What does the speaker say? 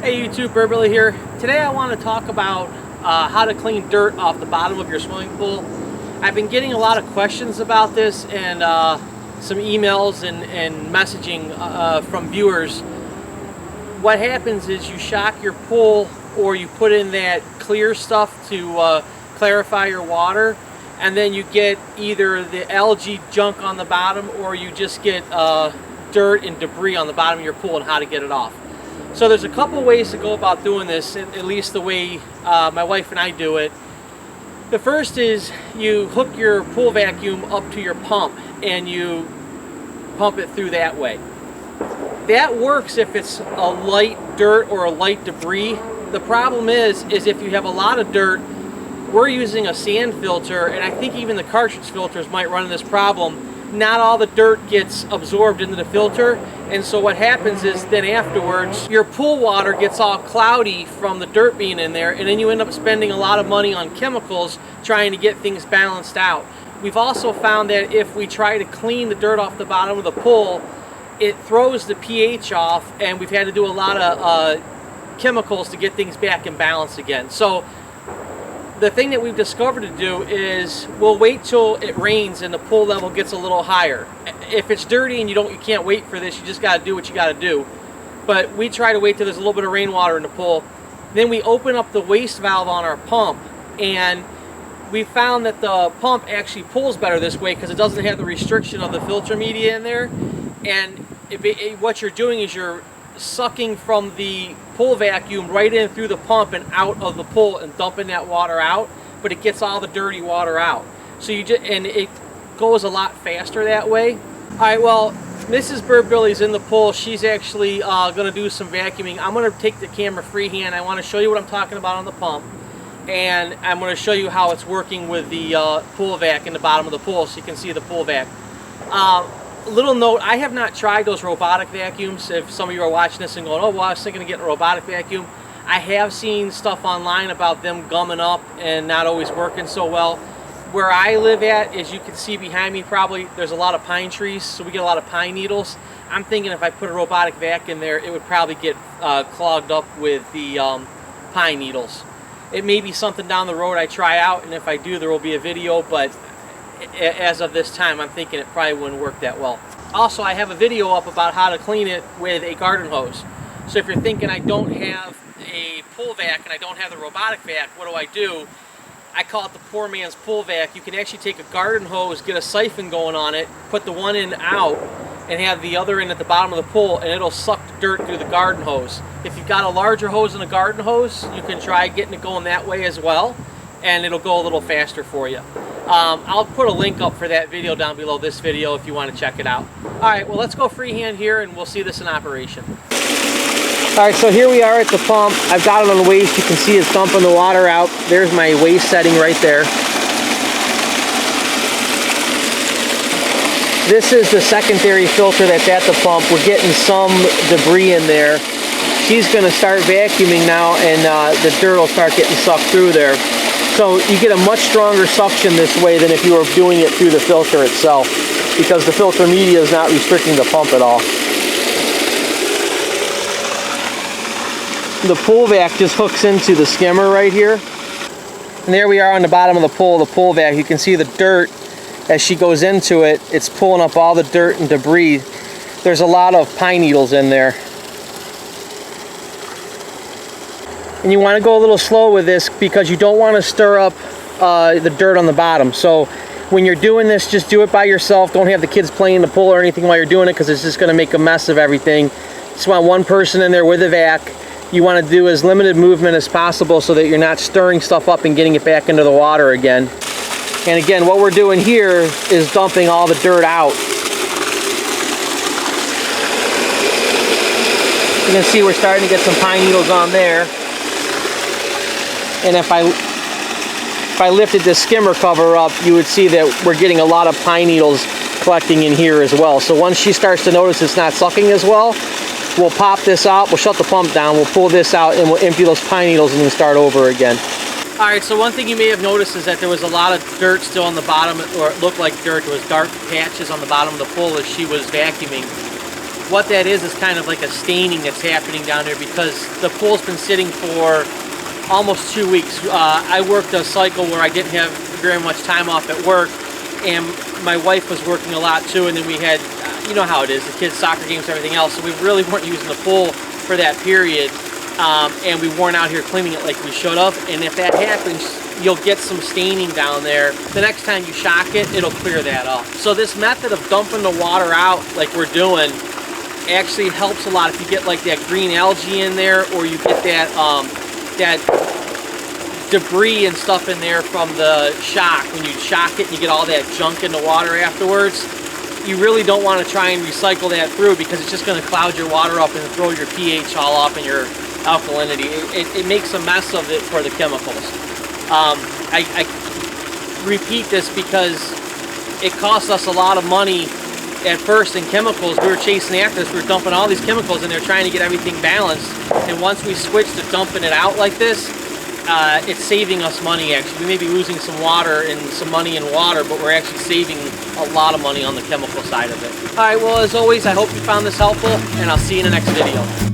Hey YouTube, Bird Billy here. Today I want to talk about how to clean dirt off the bottom of your swimming pool. I've been getting a lot of questions about this and some emails and messaging from viewers. What happens is you shock your pool or you put in that clear stuff to clarify your water, and then you get either the algae junk on the bottom or you just get dirt and debris on the bottom of your pool and how to get it off. So there's a couple ways to go about doing this, at least the way my wife and I do it. The first is you hook your pool vacuum up to your pump and you pump it through that way. That works if it's a light dirt or a light debris. The problem is if you have a lot of dirt, we're using a sand filter, and I think even the cartridge filters might run into this problem. Not all the dirt gets absorbed into the filter, and so what happens is then afterwards your pool water gets all cloudy from the dirt being in there, and then you end up spending a lot of money on chemicals trying to get things balanced out. We've also found that if we try to clean the dirt off the bottom of the pool, it throws the pH off, and we've had to do a lot of chemicals to get things back in balance again. So the thing that we've discovered to do is we'll wait till it rains and the pool level gets a little higher. If it's dirty and you can't wait for this, you just got to do what you got to do. But we try to wait till there's a little bit of rainwater in the pool. Then we open up the waste valve on our pump, and we found that the pump actually pulls better this way because it doesn't have the restriction of the filter media in there. And what you're doing is you're sucking from the pool vacuum right in through the pump and out of the pool and dumping that water out, but it gets all the dirty water out. So and it goes a lot faster that way. All right, well, Mrs. Bird Billy's in the pool. She's actually going to do some vacuuming. I'm going to take the camera freehand. I want to show you what I'm talking about on the pump, and I'm going to show you how it's working with the pool vac in the bottom of the pool so you can see the pool vac. Little note, I have not tried those robotic vacuums. If some of you are watching this and going, oh, well, I was thinking of getting a robotic vacuum. I have seen stuff online about them gumming up and not always working so well. Where I live at, as you can see behind me probably, there's a lot of pine trees, so we get a lot of pine needles. I'm thinking if I put a robotic vac in there, it would probably get clogged up with the pine needles. It may be something down the road I try out, and if I do, there will be a video, but as of this time, I'm thinking it probably wouldn't work that well. Also, I have a video up about how to clean it with a garden hose. So if you're thinking I don't have a pool vac and I don't have the robotic vac, what do? I call it the poor man's pool vac. You can actually take a garden hose, get a siphon going on it, put the one end out, and have the other end at the bottom of the pool, and it'll suck the dirt through the garden hose. If you've got a larger hose than a garden hose, you can try getting it going that way as well, and it'll go a little faster for you. I'll put a link up for that video down below this video if you want to check it out. Alright, well, let's go freehand here and we'll see this in operation. Alright, so here we are at the pump. I've got it on the waste. You can see it's dumping the water out. There's my waste setting right there. This is the secondary filter that's at the pump. We're getting some debris in there. She's going to start vacuuming now, and the dirt will start getting sucked through there. So you get a much stronger suction this way than if you were doing it through the filter itself, because the filter media is not restricting the pump at all. The pool vac just hooks into the skimmer right here. And there we are on the bottom of the pool vac. You can see the dirt as she goes into it. It's pulling up all the dirt and debris. There's a lot of pine needles in there. And you want to go a little slow with this because you don't want to stir up the dirt on the bottom. So when you're doing this, just do it by yourself. Don't have the kids playing in the pool or anything while you're doing it, because it's just going to make a mess of everything. Just want one person in there with a vac. You want to do as limited movement as possible so that you're not stirring stuff up and getting it back into the water again. And again, what we're doing here is dumping all the dirt out. You can see we're starting to get some pine needles on there. And if I lifted this skimmer cover up, you would see that we're getting a lot of pine needles collecting in here as well. So once she starts to notice it's not sucking as well, we'll pop this out, we'll shut the pump down, we'll pull this out, and we'll empty those pine needles and then start over again. Alright, so one thing you may have noticed is that there was a lot of dirt still on the bottom, or it looked like dirt. There was dark patches on the bottom of the pool as she was vacuuming. what that is kind of like a staining that's happening down there because the pool's been sitting for almost 2 weeks. I worked a cycle where I didn't have very much time off at work, and my wife was working a lot too, and then we had, you know how it is, the kids' soccer games and everything else, so we really weren't using the pool for that period, and we weren't out here cleaning it like we should have. And if that happens, you'll get some staining down there. The next time you shock it, it'll clear that up. So this method of dumping the water out like we're doing actually helps a lot if you get like that green algae in there, or you get that that debris and stuff in there from the shock. When you shock it and you get all that junk in the water afterwards, you really don't want to try and recycle that through because it's just going to cloud your water up and throw your pH all up and your alkalinity. It makes a mess of it for the chemicals. I repeat this because it costs us a lot of money at first in chemicals. We were chasing after this. We were dumping all these chemicals in there trying to get everything balanced. And once we switched to dumping it out like this, it's saving us money actually. We may be losing some water and some money in water, but we're actually saving a lot of money on the chemical side of it. All right, well, as always, I hope you found this helpful, and I'll see you in the next video.